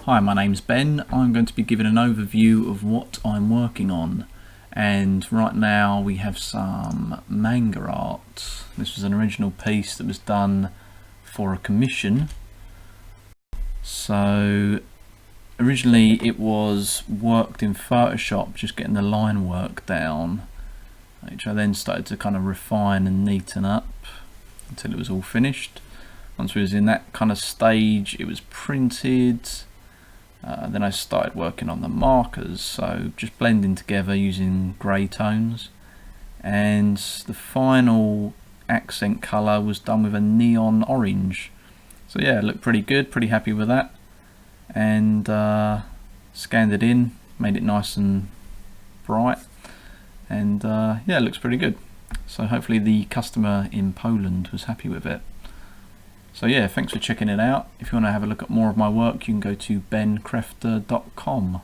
Hi, my name's Ben. I'm going to be giving an overview of what I'm working on, and right now we have some manga art. This was an original piece that was done for a commission. So originally it was worked in Photoshop, just getting the line work down, which I then started to kind of refine and neaten up until it was all finished. Once we was in that kind of stage, it was printed. Then I started working on the markers, so just blending together using grey tones, and the final accent colour was done with a neon orange. So yeah, it looked pretty good, pretty happy with that, and scanned it in, made it nice and bright, and yeah, it looks pretty good. So hopefully the customer in Poland was happy with it. So yeah, thanks for checking it out. If you want to have a look at more of my work, you can go to benkrefter.com.